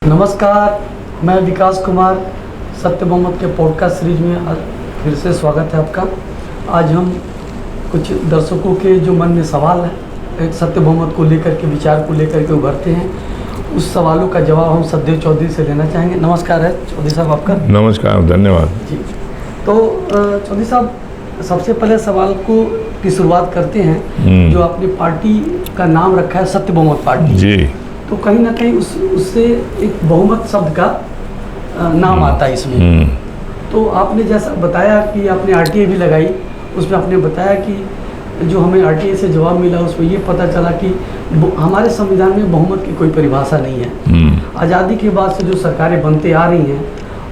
नमस्कार, मैं विकास कुमार सत्य बहुमत के पॉडकास्ट सीरीज में फिर से स्वागत है आपका। आज हम कुछ दर्शकों के जो मन में सवाल है एक सत्य बहुमत को लेकर के, विचार को लेकर के उभरते हैं, उस सवालों का जवाब हम सतदेव चौधरी से लेना चाहेंगे। नमस्कार है चौधरी साहब आपका। नमस्कार, धन्यवाद जी। तो चौधरी साहब, सबसे पहले सवाल की शुरुआत करते हैं। जो आपने पार्टी का नाम रखा है सत्य बहुमत पार्टी जी, तो कहीं ना कहीं उससे एक बहुमत शब्द का नाम आता है इसमें। तो आपने जैसा बताया कि आपने आरटीआई भी लगाई, उसमें आपने बताया कि जो हमें आरटीआई से जवाब मिला उसमें ये पता चला कि हमारे संविधान में बहुमत की कोई परिभाषा नहीं है। आज़ादी के बाद से जो सरकारें बनते आ रही हैं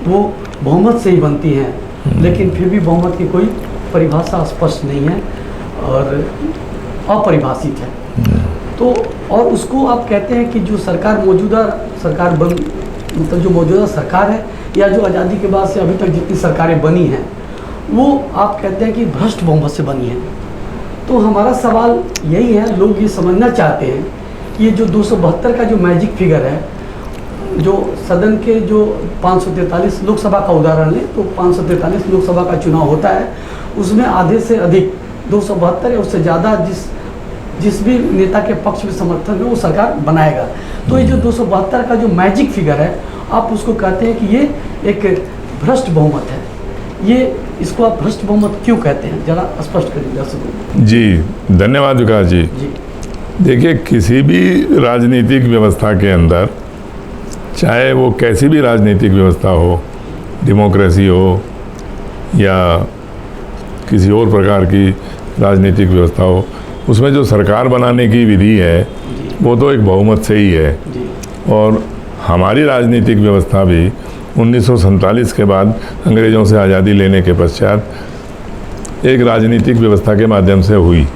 वो बहुमत से ही बनती हैं, लेकिन फिर भी बहुमत की कोई परिभाषा स्पष्ट नहीं है और अपरिभाषित है। तो और उसको आप कहते हैं कि जो सरकार मौजूदा सरकार मतलब जो मौजूदा सरकार है या जो आज़ादी के बाद से अभी तक जितनी सरकारें बनी हैं वो आप कहते हैं कि भ्रष्ट बहुमत से बनी है। तो हमारा सवाल यही है, लोग ये समझना चाहते हैं कि ये जो 272 का जो मैजिक फिगर है, जो सदन के जो 543 लोकसभा का उदाहरण लें तो 543 लोकसभा का चुनाव होता है, उसमें आधे से अधिक 272 या उससे ज़्यादा जिस भी नेता के पक्ष में समर्थन है वो सरकार बनाएगा। तो ये जो 272 का जो मैजिक फिगर है, आप उसको कहते हैं कि ये एक भ्रष्ट बहुमत है। ये इसको आप भ्रष्ट बहुमत क्यों कहते हैं, जरा स्पष्ट करिए दर्शकों। जी, धन्यवाद विकास जी। देखिए, किसी भी राजनीतिक व्यवस्था के अंदर, चाहे वो कैसी भी राजनीतिक व्यवस्था हो, डेमोक्रेसी हो या किसी और प्रकार की राजनीतिक व्यवस्था हो, उसमें जो सरकार बनाने की विधि है वो तो एक बहुमत से ही है। और हमारी राजनीतिक व्यवस्था भी 1947 के बाद अंग्रेज़ों से आज़ादी लेने के पश्चात एक राजनीतिक व्यवस्था के माध्यम से हुई,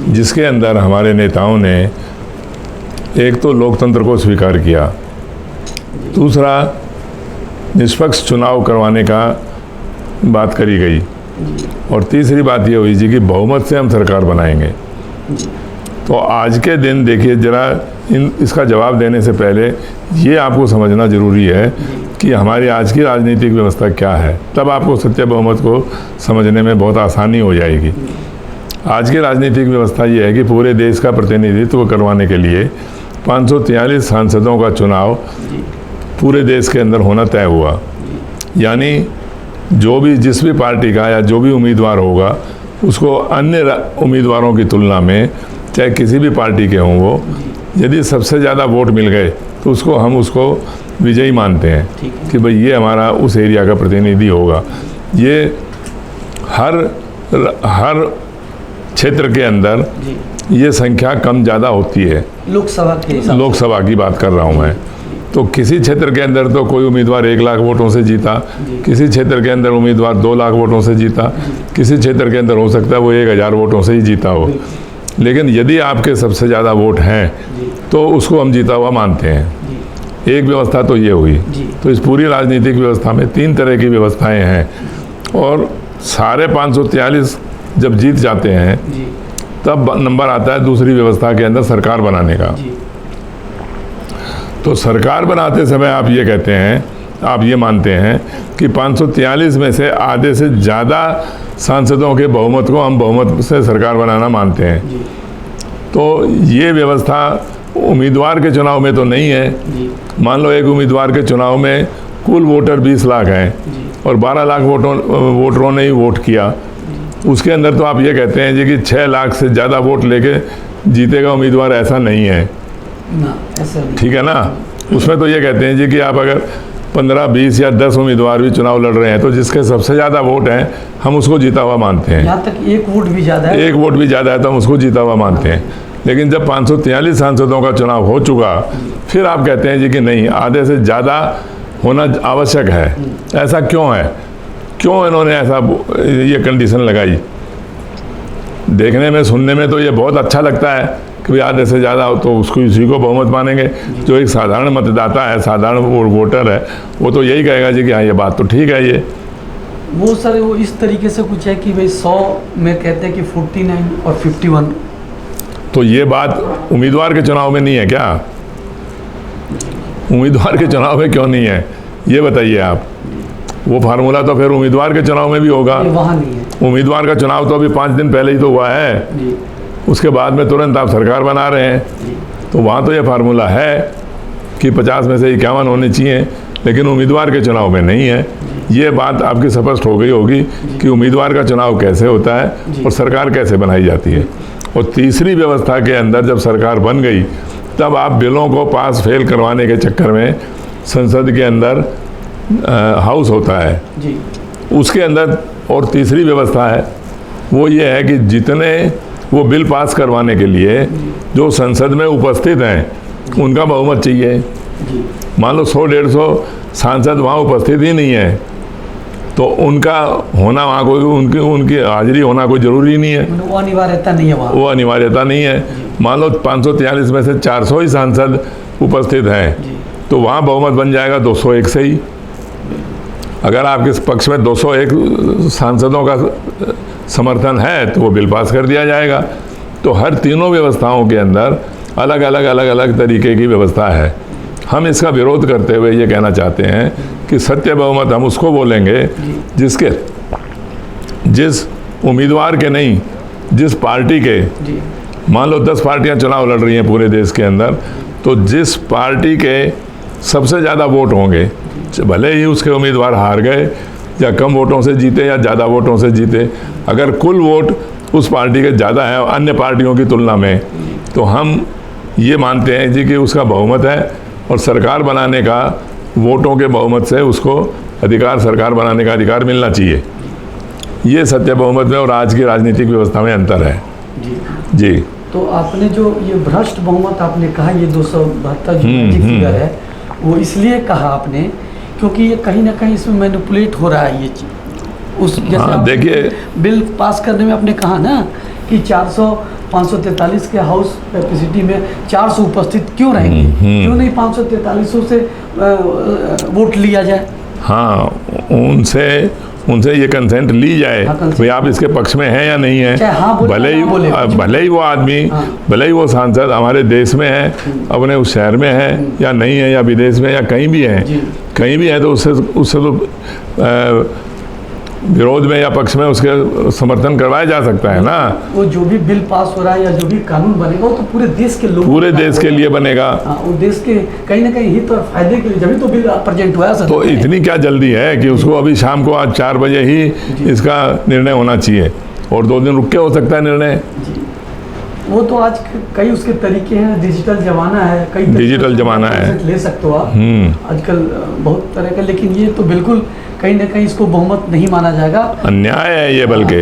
जिसके अंदर हमारे नेताओं ने एक तो लोकतंत्र को स्वीकार किया, दूसरा निष्पक्ष चुनाव करवाने का बात करी गई, और तीसरी बात ये हुई जी कि बहुमत से हम सरकार बनाएंगे। तो आज के दिन देखिए, जरा इसका जवाब देने से पहले ये आपको समझना ज़रूरी है कि हमारी आज की राजनीतिक व्यवस्था क्या है, तब आपको सत्य बहुमत को समझने में बहुत आसानी हो जाएगी। आज की राजनीतिक व्यवस्था ये है कि पूरे देश का प्रतिनिधित्व करवाने के लिए 543 सांसदों का चुनाव पूरे देश के अंदर होना तय हुआ। यानी जिस भी पार्टी का या जो भी उम्मीदवार होगा, उसको अन्य उम्मीदवारों की तुलना में, चाहे किसी भी पार्टी के हों वो, यदि सबसे ज़्यादा वोट मिल गए तो हम उसको विजयी मानते हैं कि भाई ये हमारा उस एरिया का प्रतिनिधि होगा। ये हर क्षेत्र के अंदर ये संख्या कम ज़्यादा होती है। लोकसभा की बात कर रहा हूँ मैं। तो किसी क्षेत्र के अंदर तो कोई उम्मीदवार 1 लाख वोटों से जीता, किसी क्षेत्र के अंदर उम्मीदवार 2 लाख वोटों से जीता, किसी क्षेत्र के अंदर हो सकता है वो 1000 वोटों से ही जीता हो। लेकिन यदि आपके सबसे ज़्यादा वोट हैं तो उसको हम जीता हुआ मानते हैं। एक व्यवस्था तो ये हुई। तो इस पूरी राजनीतिक व्यवस्था में 3 तरह की व्यवस्थाएं हैं, और सारे 543 जब जीत जाते हैं तब नंबर आता है दूसरी व्यवस्था के अंदर सरकार बनाने का। तो सरकार बनाते समय आप ये कहते हैं, आप ये मानते हैं कि 543 में से आधे से ज़्यादा सांसदों के बहुमत को हम बहुमत से सरकार बनाना मानते हैं। तो ये व्यवस्था उम्मीदवार के चुनाव में तो नहीं है। मान लो एक उम्मीदवार के चुनाव में कुल वोटर 20 लाख हैं और 12 लाख वोटरों ने ही वोट किया, उसके अंदर तो आप ये कहते हैं जी कि 6 लाख से ज़्यादा वोट लेके जीतेगा उम्मीदवार, ऐसा नहीं है ना, ऐसा नहीं। ठीक है ना। उसमें तो ये कहते हैं जी कि आप अगर 15, 20 या 10 उम्मीदवार भी चुनाव लड़ रहे हैं तो जिसके सबसे ज़्यादा वोट हैं हम उसको जीता हुआ मानते हैं। यहाँ तक 1 वोट भी ज़्यादा है, 1 वोट भी ज़्यादा है तो हम उसको जीता हुआ मानते हैं। लेकिन जब 543 सांसदों का चुनाव हो चुका, फिर आप कहते हैं जी कि नहीं, आधे से ज़्यादा होना आवश्यक है। ऐसा क्यों है? क्यों इन्होंने ऐसा ये कंडीशन लगाई? देखने में, सुनने में तो ये बहुत अच्छा लगता है कि भाई आधे से ज़्यादा हो तो उसको इसी को बहुमत मानेंगे। जो एक साधारण मतदाता है, साधारण वोटर है, वो तो यही कहेगा जी कि हाँ ये बात तो ठीक है। ये वो सर वो इस तरीके से कुछ है कि भाई 100 में कहते हैं कि 49 और 51। तो ये बात उम्मीदवार के चुनाव में नहीं है क्या? उम्मीदवार के चुनाव में क्यों नहीं है, ये बताइए आप। वो फार्मूला तो फिर उम्मीदवार के चुनाव में भी होगा। वहाँ नहीं है। उम्मीदवार का चुनाव तो अभी 5 दिन पहले ही तो हुआ है जी। उसके बाद में तुरंत आप सरकार बना रहे हैं। जी। तो वहाँ तो ये फार्मूला है कि 50 में से 51 होने चाहिए, लेकिन उम्मीदवार के चुनाव में नहीं है। ये बात आपकी स्पष्ट हो गई होगी कि उम्मीदवार का चुनाव कैसे होता है और सरकार कैसे बनाई जाती है। और तीसरी व्यवस्था के अंदर जब सरकार बन गई तब आप बिलों को पास फेल करवाने के चक्कर में संसद के अंदर हाउस होता है जी। उसके अंदर और तीसरी व्यवस्था है वो ये है कि जितने वो बिल पास करवाने के लिए जो संसद में उपस्थित हैं उनका बहुमत चाहिए। जी। मान लो 100-150 सांसद वहाँ उपस्थित ही नहीं है तो उनका होना वहाँ कोई उनकी हाजिरी होना कोई ज़रूरी नहीं है। वो अनिवार्यता नहीं है वहाँ। वो अनिवार्यता नहीं है। मान लो 543 में से 400 ही सांसद उपस्थित हैं तो वहाँ बहुमत बन जाएगा 201 से ही। अगर आपके पक्ष में 201 सांसदों का समर्थन है तो वो बिल पास कर दिया जाएगा। तो हर तीनों व्यवस्थाओं के अंदर अलग अलग तरीके की व्यवस्था है। हम इसका विरोध करते हुए ये कहना चाहते हैं कि सत्य बहुमत हम उसको बोलेंगे जिस उम्मीदवार के नहीं, जिस पार्टी के, मान लो 10 पार्टियां चुनाव लड़ रही हैं पूरे देश के अंदर, तो जिस पार्टी के सबसे ज़्यादा वोट होंगे, भले ही उसके उम्मीदवार हार गए या कम वोटों से जीते या ज़्यादा वोटों से जीते, अगर कुल वोट उस पार्टी के ज़्यादा है अन्य पार्टियों की तुलना में, तो हम ये मानते हैं जी कि उसका बहुमत है और सरकार बनाने का वोटों के बहुमत से उसको अधिकार, सरकार बनाने का अधिकार मिलना चाहिए। ये सत्य बहुमत में और आज की राजनीतिक व्यवस्था में अंतर है। जी। तो आपने जो ये भ्रष्ट बहुमत आपने कहा, ये 272 जो मैजिक फिगर है, वो इसलिए कहा आपने क्योंकि ये कहीं ना कहीं इसमें मैनिपुलेट हो रहा है ये चीज़। उस जैसे देखिए बिल पास करने में आपने कहा ना कि 543 के हाउस कैपेसिटी में 400 उपस्थित क्यों रहेंगे, क्यों नहीं 543 से वोट लिया जाए। हाँ, उनसे ये कंसेंट ली जाए भाई आप इसके पक्ष में हैं या नहीं है। भले ही वो आदमी, भले ही वो सांसद हमारे देश में है, अपने उस शहर में है या नहीं है, या विदेश में या कहीं भी है तो उससे तो विरोध में या पक्ष में उसके समर्थन करवाया जा सकता है ना। वो जो भी बिल पास हो रहा है या जो भी कानून बनेगा वो तो पूरे देश के लोगों, पूरे देश के लिए बनेगा। वो देश के कहीं ना कहीं हित और फायदे के लिए जब तो बिल प्रेजेंट हुआ है। तो इतनी क्या जल्दी है कि उसको अभी शाम को आज 4 बजे ही इसका निर्णय होना चाहिए और 2 दिन रुक के हो सकता है निर्णय। वो तो आज कई उसके तरीके हैं, डिजिटल जमाना है, कई डिजिटल जमाना है, ले सकते हो आप आजकल बहुत तरह का। लेकिन ये तो बिल्कुल कहीं ना कहीं इसको बहुमत नहीं माना जाएगा, अन्याय है ये, बल्कि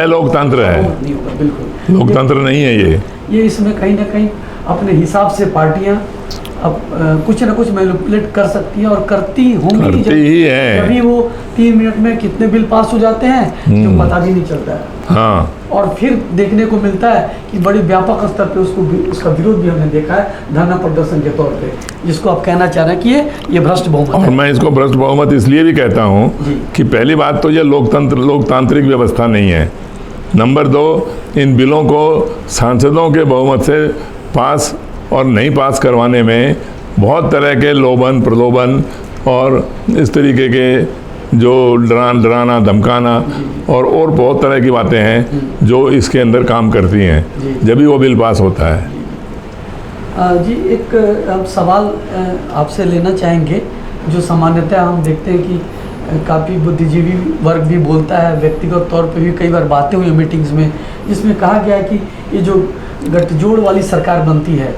लोकतंत्र है, नहीं होगा बिल्कुल लोकतंत्र नहीं है ये इसमें कहीं ना कहीं अपने हिसाब से पार्टियां अब कुछ ना कुछ मैनिपुलेट कर सकती हैं और करती होंगी जब वो 3 मिनट में कितने बिल पास हो जाते हैं जो पता भी नहीं चलता है। हाँ। और फिर देखने को मिलता है कि बड़ी व्यापक स्तर पे उसका विरोध भी हमने देखा है धरना प्रदर्शन के तौर पे, जिसको आप कहना चाह रहे हैं कि ये भ्रष्ट बहुमत है। और मैं इसको भ्रष्ट बहुमत इसलिए भी कहता हूँ कि पहली बात तो ये लोकतांत्रिक व्यवस्था नहीं है। नंबर 2, इन बिलों को सांसदों के बहुमत से पास और नहीं पास करवाने में बहुत तरह के लोभन प्रलोभन और इस तरीके के जो डराना धमकाना और बहुत तरह की बातें हैं जो इसके अंदर काम करती हैं जब भी वो बिल पास होता है। जी, एक अब सवाल आपसे लेना चाहेंगे जो सामान्यतः हम देखते हैं कि काफ़ी बुद्धिजीवी वर्ग भी बोलता है, व्यक्तिगत तौर पे भी कई बार बातें हुई मीटिंग्स में जिसमें कहा गया है कि ये जो गठजोड़ वाली सरकार बनती है,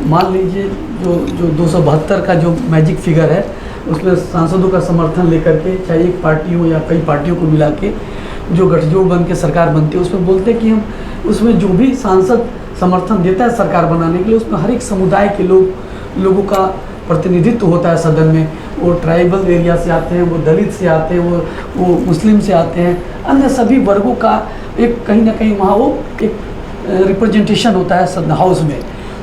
मान लीजिए जो 272 का जो मैजिक फिगर है उसमें सांसदों का समर्थन लेकर के चाहे एक पार्टी हो या कई पार्टियों को मिला के जो गठजोड़ बन के सरकार बनती है, उसमें बोलते हैं कि हम उसमें जो भी सांसद समर्थन देता है सरकार बनाने के लिए उसमें हर एक समुदाय के लोगों का प्रतिनिधित्व होता है सदन में। वो ट्राइबल एरिया से आते हैं, वो दलित से आते हैं, वो मुस्लिम से आते हैं, अन्य सभी वर्गों का एक कहीं ना कहीं वहाँ वो एक रिप्रेजेंटेशन होता है सदन हाउस में।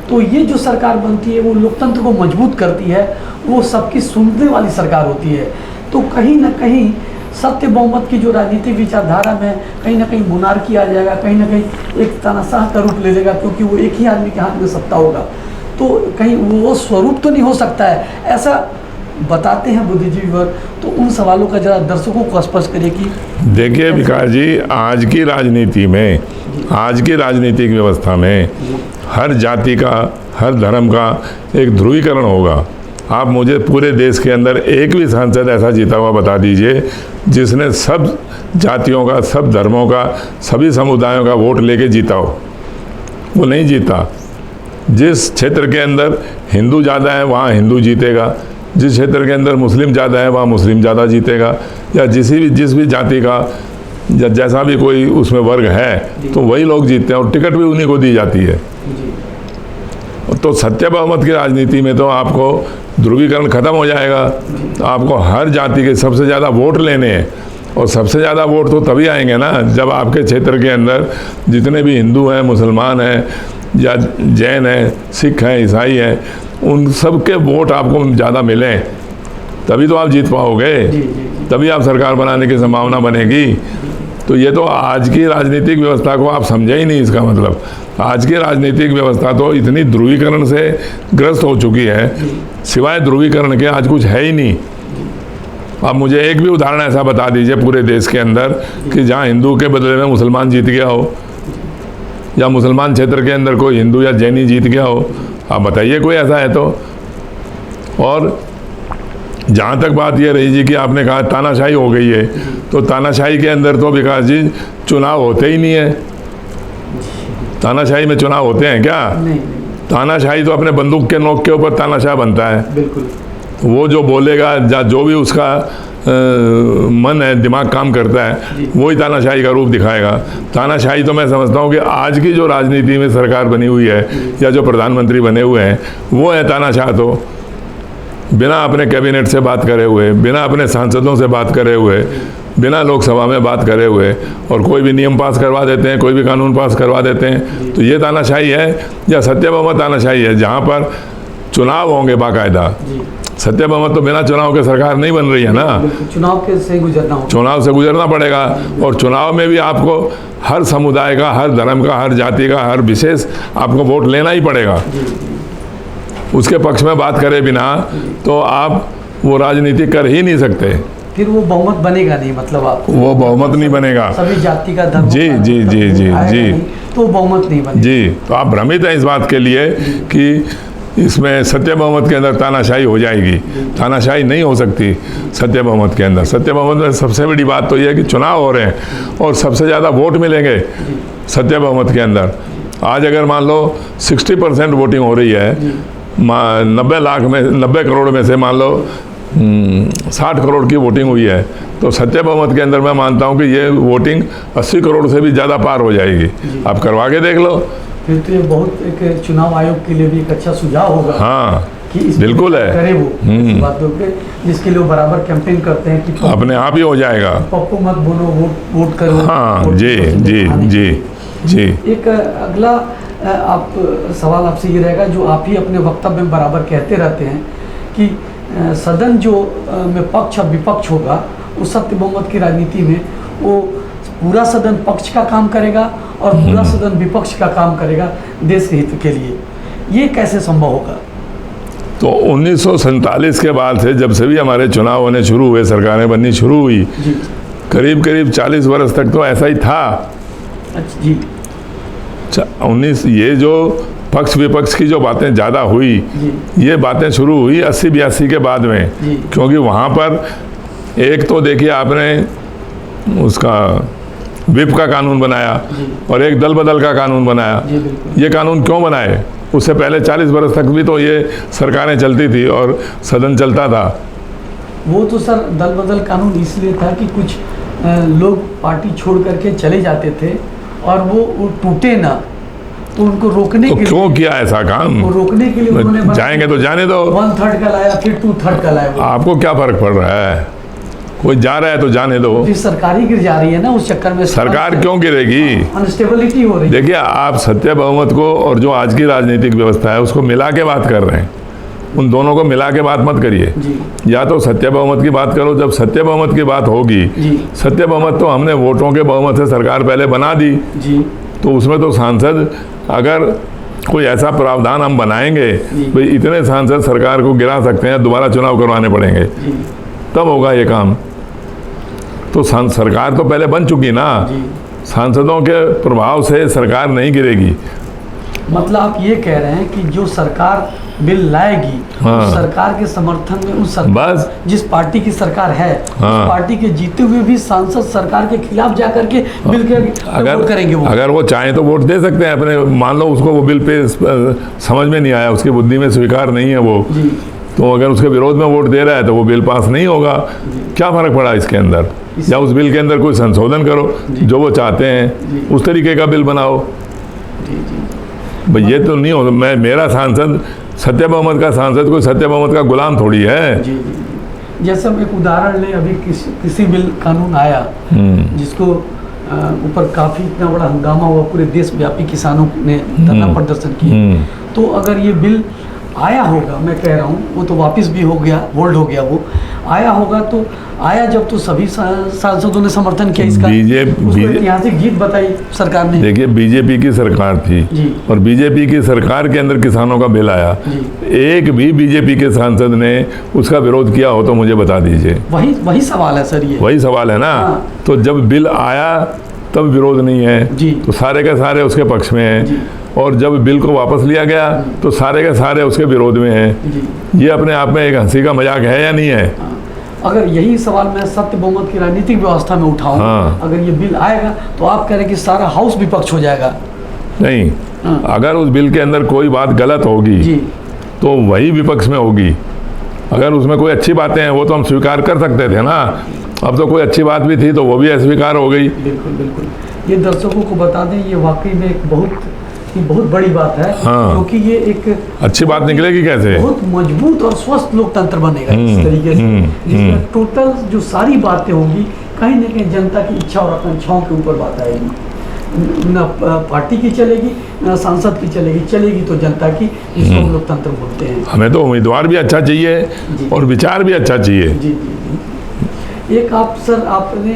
तो ये जो सरकार बनती है वो लोकतंत्र को मजबूत करती है, वो सबकी सुनने वाली सरकार होती है। तो कहीं ना कहीं सत्य बहुमत की जो राजनीतिक विचारधारा में कहीं ना कहीं मोनार्की आ जाएगा, कहीं ना कहीं एक तानाशाह का रूप ले लेगा क्योंकि वो एक ही आदमी के हाथ में सत्ता होगा। तो कहीं वो स्वरूप तो नहीं हो सकता है, ऐसा बताते हैं बुद्धिजीवी वर्ग। तो उन सवालों का जरा दर्शकों को स्पष्ट करिए कि देखिए विकास जी, आज की राजनीति में, आज की राजनीतिक व्यवस्था में हर जाति का, हर धर्म का एक ध्रुवीकरण होगा। आप मुझे पूरे देश के अंदर एक भी सांसद ऐसा जीता हुआ बता दीजिए जिसने सब जातियों का, सब धर्मों का, सभी समुदायों का वोट लेके जीता हो। वो नहीं जीता। जिस क्षेत्र के अंदर हिंदू ज़्यादा है वहाँ हिंदू जीतेगा, जिस क्षेत्र के अंदर मुस्लिम ज़्यादा है वहाँ मुस्लिम ज़्यादा जीतेगा, या जिस भी जाति का जैसा भी कोई उसमें वर्ग है तो वही लोग जीतते हैं और टिकट भी उन्हीं को दी जाती है। तो सत्य बहुमत की राजनीति में तो आपको ध्रुवीकरण खत्म हो जाएगा। तो आपको हर जाति के सबसे ज़्यादा वोट लेने हैं, और सबसे ज़्यादा वोट तो तभी आएंगे ना जब आपके क्षेत्र के अंदर जितने भी हिंदू हैं, मुसलमान हैं, या जैन हैं, सिख हैं, ईसाई हैं, उन सब के वोट आपको ज़्यादा मिलें, तभी तो आप जीत पाओगे, तभी आप सरकार बनाने की संभावना बनेगी। तो ये तो आज की राजनीतिक व्यवस्था को आप समझे ही नहीं। इसका मतलब आज की राजनीतिक व्यवस्था तो इतनी ध्रुवीकरण से ग्रस्त हो चुकी है, सिवाय ध्रुवीकरण के आज कुछ है ही नहीं। आप मुझे एक भी उदाहरण ऐसा बता दीजिए पूरे देश के अंदर कि जहाँ हिंदू के बदले में मुसलमान जीत गया हो, या मुसलमान क्षेत्र के अंदर कोई हिंदू या जैनी जीत गया हो। आप बताइए कोई ऐसा है तो। और जहाँ तक बात ये रही जी कि आपने कहा तानाशाही हो गई है, तो तानाशाही के अंदर तो विकास जी चुनाव होते ही नहीं है। तानाशाही में चुनाव होते हैं क्या? नहीं। तानाशाही तो अपने बंदूक के नोक के ऊपर तानाशाह बनता है। बिल्कुल। वो जो बोलेगा, जो भी उसका मन है, दिमाग काम करता है, वही तानाशाही का रूप दिखाएगा। तानाशाही तो मैं समझता हूँ कि आज की जो राजनीति में सरकार बनी हुई है या जो प्रधानमंत्री बने हुए हैं वो है तानाशाह। तो बिना अपने कैबिनेट से बात करे हुए, बिना अपने सांसदों से बात करे हुए, बिना लोकसभा में बात करे हुए, और कोई भी नियम पास करवा देते हैं, कोई भी कानून पास करवा देते हैं। तो ये तानाशाही है या सत्य बहुमत तानाशाही है, जहाँ पर चुनाव होंगे बाकायदा। सत्य बहुमत तो बिना चुनाव के सरकार नहीं बन रही है ना, चुनाव के से गुजरना होगा, चुनाव से गुजरना पड़ेगा। और चुनाव में भी आपको हर समुदाय का, हर धर्म का, हर जाति का, हर विशेष आपको वोट लेना ही पड़ेगा। उसके पक्ष में बात करे बिना तो आप वो राजनीति कर ही नहीं सकते। फिर वो बहुमत बनेगा नहीं, मतलब आप वो बहुमत नहीं बनेगा। सभी जाति का धर्म जी जी जी जी जी तो बहुमत नहीं बनेगा जी। तो आप भ्रमित हैं इस बात के लिए कि इसमें सत्य बहुमत के अंदर तानाशाही हो जाएगी। तानाशाही नहीं हो सकती सत्य बहुमत के अंदर। सत्य बहुमत में सबसे बड़ी बात तो यह है कि चुनाव हो रहे हैं और सबसे ज़्यादा वोट मिलेंगे सत्य बहुमत के अंदर। आज अगर मान लो 60% वोटिंग हो रही है, 90 करोड़ में से मान लो 60 करोड़ की वोटिंग हुई है, तो सत्य बहुमत के अंदर मैं मानता हूँ कि ये वोटिंग 80 करोड़ से भी ज़्यादा पार हो जाएगी। आप करवा के देख लो। फिर तो ये बहुत एक चुनाव आयोग के लिए भी एक अच्छा सुझाव होगा। हाँ कि इस बिल्कुल है, करे वो बातों पे, जिसके लिए वो बराबर कैंपेन करते हैं कि अपने आप ही हो जाएगा। पप्पू मत बोलो, वोट करो। हाँ जी जी जी जी। एक अगला आप सवाल आपसे ये रहेगा, जो आप ही अपने वक्तव्य में बराबर कहते रहते हैं कि सदन जो में पक्ष और विपक्ष होगा, उस सत्य बहुमत की राजनीति में वो पूरा सदन पक्ष का काम करेगा और पूरा सदन विपक्ष का काम करेगा देश के हित के लिए। ये कैसे संभव होगा? तो 1947 के बाद से जब से भी हमारे चुनाव होने शुरू हुए, सरकारें बननी शुरू हुई, करीब करीब 40 वर्ष तक तो ऐसा ही था। अच्छा जी। 19 ये जो पक्ष विपक्ष की जो बातें ज़्यादा हुई, ये बातें शुरू हुई 80-82 के बाद में, क्योंकि वहाँ पर एक तो देखिए आपने उसका विप का कानून बनाया और एक दल बदल का कानून बनाया। ये कानून क्यों बनाए? उससे पहले 40 वर्ष तक भी तो ये सरकारें चलती थी और सदन चलता था। वो तो सर दल बदल कानून इसलिए था कि कुछ लोग पार्टी छोड़ करके चले जाते थे और वो टूटे ना, तो उनको रोकने तो के क्यों लिए, किया ऐसा काम? वो रोकने के लिए उन्होंने जाएंगे तो जाने दो। 1/3 का लाया, फिर 2/3 का लाया। आपको क्या फर्क पड़ रहा है? कोई जा रहा है तो जाने दो। फिर सरकार ही गिर जा रही है ना उस चक्कर में। सरकार क्यों गिरेगी? अनस्टेबिलिटी हो रही है। देखिए आप सत्य बहुमत को और जो आज की राजनीतिक व्यवस्था है उसको मिला के बात कर रहे हैं। उन दोनों को मिला के बात मत करिए। या तो सत्य बहुमत की बात करो। जब सत्य बहुमत की बात होगी, सत्य बहुमत तो हमने वोटों के बहुमत से सरकार पहले बना दी, तो उसमें तो सांसद अगर कोई ऐसा प्रावधान हम बनाएंगे जी। भाई इतने सांसद सरकार को गिरा सकते हैं, दोबारा चुनाव करवाने पड़ेंगे, जी तब होगा ये काम। तो सरकार तो पहले बन चुकी ना, जी। सांसदों के प्रभाव से सरकार नहीं गिरेगी। मतलब आप ये कह रहे हैं कि जो सरकार बिल लाएगी, हाँ। उस सरकार के समर्थन में उस सरकार, बस जिस पार्टी की सरकार है, हाँ। उस पार्टी के जीते हुए भी सांसद सरकार के खिलाफ जा करके बिल के वोट करेंगे। वो अगर वो चाहें तो वोट दे सकते हैं अपने, मान लो उसको वो बिल पे समझ में नहीं आया, उसकी बुद्धि में स्वीकार नहीं है वो, जी तो अगर उसके विरोध में वोट दे रहा है तो वो बिल पास नहीं होगा। क्या फर्क पड़ा इसके अंदर? या उस बिल के अंदर कोई संशोधन करो, जो वो चाहते हैं उस तरीके का बिल बनाओ। जी जी। भाई ये तो नहीं होगा। मेरा सांसद सत्य बहुमत का सांसद कोई सत्य बहुमत का गुलाम थोड़ी है। जी जी। जैसे हम एक उदाहरण लें, अभी किसी बिल कानून आया जिसको ऊपर काफ़ी इतना बड़ा हंगामा हुआ, पूरे देशव्यापी किसानों ने धरना प्रदर्शन किया। तो अगर ये बिल आया होगा, मैं कह रहा हूँ, वो तो वापस भी हो गया, होल्ड हो गया, वो आया होगा, तो आया जब तो सभी सांसदों ने समर्थन किया इसका, उसको ऐतिहासिक जीत बताई सरकार ने। देखिए बीजेपी की सरकार थी जी। और बीजेपी की सरकार के अंदर किसानों का बिल आया, एक भी बीजेपी के सांसद ने उसका विरोध किया हो तो मुझे बता दीजिए। वही सवाल है सर, ये वही सवाल है ना। हाँ। तो जब बिल आया तब विरोध नहीं है जी। तो सारे के सारे उसके पक्ष में हैं, और जब बिल को वापस लिया गया तो सारे के सारे उसके विरोध में हैं। ये अपने आप में एक हंसी का मजाक है या नहीं है? अगर यही सवाल मैं सत्य बहुमत की राजनीतिक व्यवस्था में उठाऊं, हाँ। अगर ये बिल आएगा तो आप कह रहे हैं कि सारा हाउस विपक्ष हो जाएगा। नहीं, हाँ। अगर उस बिल के अंदर कोई बात गलत होगी जी। तो वही विपक्ष में होगी। अगर उसमें कोई अच्छी बातें हैं वो तो हम स्वीकार कर सकते थे ना। अब तो कोई अच्छी बात भी थी तो वो भी अस्वीकार हो गई। बिल्कुल बिल्कुल। ये दर्शकों को बता दें, ये वाकई में एक बहुत बड़ी बात है। हाँ। क्योंकि ये एक अच्छी बात निकलेगी कैसे? बहुत मजबूत और स्वस्थ लोकतंत्र बनेगा इस तरीके से, जिसमें टोटल जो सारी बातें होंगी कहीं ना कहीं जनता की इच्छा और आकांक्षाओं के ऊपर बात आएगी। न पार्टी की चलेगी, न सांसद की चलेगी तो जनता की, जिसको हम लोकतंत्र बोलते हैं। हमें तो उम्मीदवार भी अच्छा चाहिए और विचार भी अच्छा चाहिए। जी जी जी। एक आप सर, आपने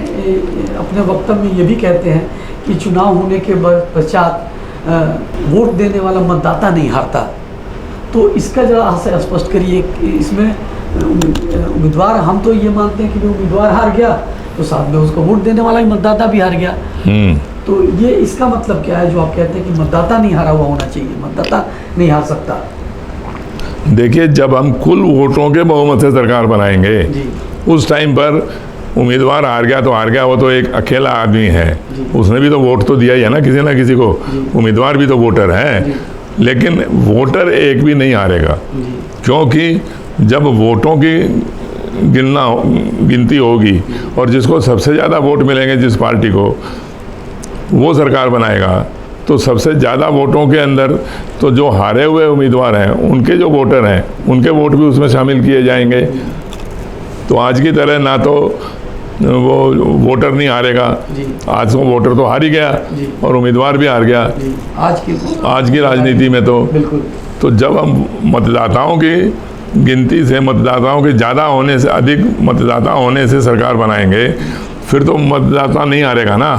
अपने वक्तव्य में ये भी कहते हैं कि चुनाव होने के पश्चात वोट देने वाला मतदाता नहीं हारता, तो इसका जरा से स्पष्ट करिए। इसमें उम्मीदवार, हम तो ये मानते हैं कि उम्मीदवार हार गया तो साथ में उसको वोट देने वाला ही मतदाता भी हार गया। तो ये इसका मतलब क्या है जो आप कहते हैं कि मतदाता नहीं हारा हुआ होना चाहिए, मतदाता नहीं हार सकता? देखिए, जब हम कुल वोटों के बहुमत से सरकार बनाएंगे उस टाइम पर उम्मीदवार हार गया तो हार गया, वो तो एक अकेला आदमी है, उसने भी तो वोट तो दिया ही है ना किसी ना किसी को। उम्मीदवार भी तो वोटर है, लेकिन वोटर एक भी नहीं हारेगा, क्योंकि जब वोटों की गिनती होगी और जिसको सबसे ज़्यादा वोट मिलेंगे जिस पार्टी को, वो सरकार बनाएगा। तो सबसे ज़्यादा वोटों के अंदर तो जो हारे हुए उम्मीदवार हैं उनके जो वोटर हैं उनके वोट भी उसमें शामिल किए जाएंगे। तो आज की तरह ना तो वो वोटर नहीं हारेगा, आज तो वोटर तो हार ही गया और उम्मीदवार भी हार गया आज की राजनीति में। तो जब हम मतदाताओं की गिनती से, मतदाताओं के ज़्यादा होने से, अधिक मतदाता होने से सरकार बनाएंगे, फिर तो मतदाता नहीं हारेगा ना।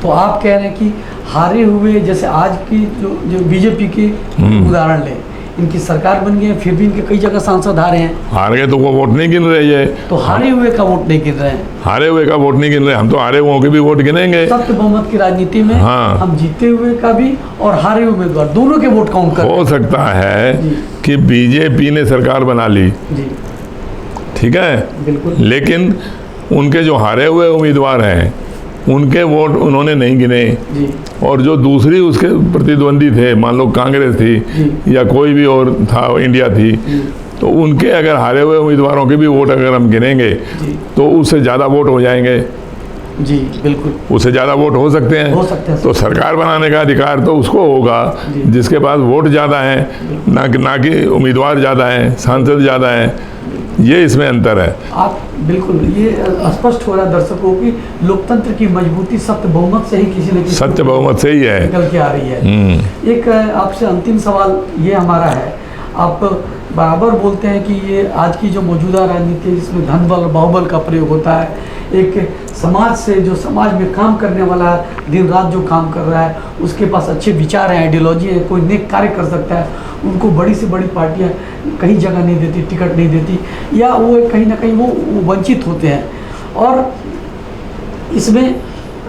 तो आप कह रहे हैं कि हारे हुए, जैसे आज की जो बीजेपी की उदाहरण लें, इनकी सरकार बन गई है, फिर भी इनके कई जगह सांसद हारे हैं। हार गए तो वो वोट नहीं गिन रहे हैं। तो हारे हुए का वोट नहीं गिन रहे हैं, हारे हुए का वोट नहीं गिन रहे, हम तो हारे हुओं के भी वोट गिनेंगे। सत्य बहुमत की राजनीति में हाँ। हम जीते हुए का भी और हारे हुए उम्मीदवार दोनों के वोट काउंट कर। हो सकता है कि बीजेपी ने सरकार बना ली, ठीक है, बिल्कुल, लेकिन उनके जो हारे हुए उम्मीदवार हैं उनके वोट उन्होंने नहीं गिने, और जो दूसरी उसके प्रतिद्वंदी थे, मान लो कांग्रेस थी या कोई भी और था, इंडिया थी, तो उनके अगर हारे हुए उम्मीदवारों के भी वोट अगर हम गिनेंगे तो उससे ज़्यादा वोट हो जाएंगे। जी बिल्कुल, उससे ज़्यादा वोट हो सकते हैं। तो सरकार बनाने का अधिकार तो उसको होगा जिसके पास वोट ज़्यादा है, ना कि उम्मीदवार ज़्यादा हैं, सांसद ज़्यादा हैं। ये इसमें अंतर है। आप बिल्कुल, ये स्पष्ट हो रहा है दर्शकों की, लोकतंत्र की मजबूती सत्य बहुमत से ही किसी न किसी सत्य बहुमत से ही है निकल के आ रही है। एक आपसे अंतिम सवाल ये हमारा है, आप बराबर बोलते हैं कि ये आज की जो मौजूदा राजनीति है इसमें धन बल बाहुबल का प्रयोग होता है, एक समाज से, जो समाज में काम करने वाला है, दिन रात जो काम कर रहा है, उसके पास अच्छे विचार हैं, आइडियोलॉजी है, कोई नेक कार्य कर सकता है, उनको बड़ी से बड़ी पार्टियां कहीं जगह नहीं देती, टिकट नहीं देती, या वो कहीं ना कहीं वो वंचित होते हैं। और इसमें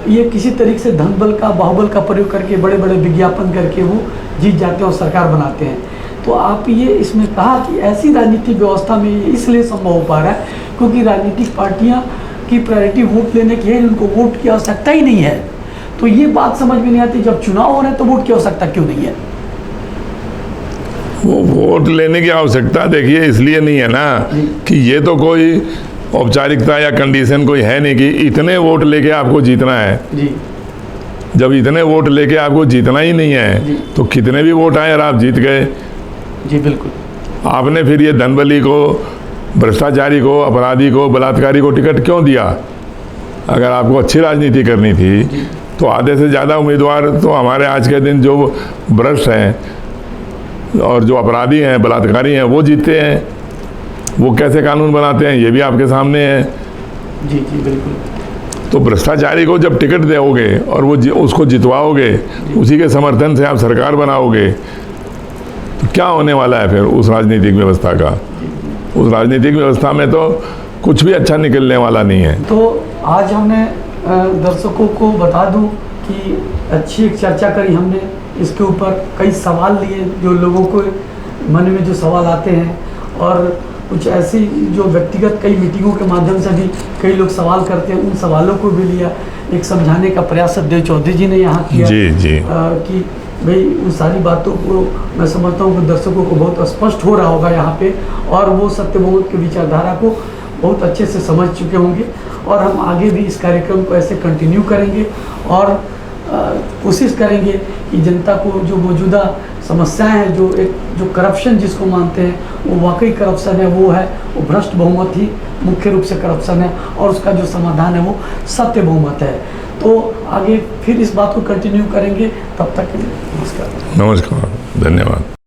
ये किसी तरीके से धन बल का, बाहुबल का प्रयोग करके, बड़े बड़े विज्ञापन करके वो जीत जाते हैं और सरकार बनाते हैं। तो आप ये इसमें कहा कि ऐसी राजनीतिक व्यवस्था में ये इसलिए संभव हो पा रहा है क्योंकि राजनीतिक पार्टियां की प्रायोरिटी वोट लेने की है, उनको वोट की आवश्यकता ही नहीं है। तो ये बात समझ में नहीं आती, जब चुनाव हो रहे हैं तो वोट की आवश्यकता क्यों नहीं है? वो वोट लेने की आवश्यकता देखिए इसलिए नहीं है ना कि ये तो कोई औपचारिकता या कंडीशन कोई है नहीं कि इतने वोट लेके आपको जीतना है जी। जब इतने वोट लेके आपको जीतना ही नहीं है तो कितने भी वोट आए और आप जीत गए जी। बिल्कुल। आपने फिर ये धनबली को, भ्रष्टाचारी को, अपराधी को, बलात्कारी को टिकट क्यों दिया? अगर आपको अच्छी राजनीति करनी थी तो आधे से ज़्यादा उम्मीदवार तो हमारे आज के दिन जो भ्रष्ट हैं और जो अपराधी हैं, बलात्कारी हैं, वो जीतते हैं। वो कैसे कानून बनाते हैं ये भी आपके सामने है। जी जी बिल्कुल। तो भ्रष्टाचारी को जब टिकट दोगे और वो उसको जितवाओगे, उसी के समर्थन से आप सरकार बनाओगे, तो क्या होने वाला है फिर उस राजनीतिक व्यवस्था का? उस राजनीतिक व्यवस्था में तो कुछ भी अच्छा निकलने वाला नहीं है। तो आज हमने दर्शकों को बता दूं कि अच्छी एक चर्चा करी हमने, इसके ऊपर कई सवाल लिए जो लोगों को मन में जो सवाल आते हैं, और कुछ ऐसी जो व्यक्तिगत कई मीटिंगों के माध्यम से भी कई लोग सवाल करते हैं, उन सवालों को भी लिया। एक समझाने का प्रयास सतदेव चौधरी जी ने यहाँ किया जी। कि भाई उन सारी बातों को मैं समझता हूँ कि दर्शकों को बहुत स्पष्ट हो रहा होगा यहाँ पे, और वो सत्य बहुमत की विचारधारा को बहुत अच्छे से समझ चुके होंगे। और हम आगे भी इस कार्यक्रम को ऐसे कंटिन्यू करेंगे और कोशिश करेंगे कि जनता को जो मौजूदा समस्याएं हैं, जो करप्शन जिसको मानते हैं वो वाकई करप्शन है, वो भ्रष्ट बहुमत ही मुख्य रूप से करप्शन है, और उसका जो समाधान है वो सत्य बहुमत है। तो आगे फिर इस बात को कंटिन्यू करेंगे। तब तक के लिए नमस्कार। नमस्कार, धन्यवाद।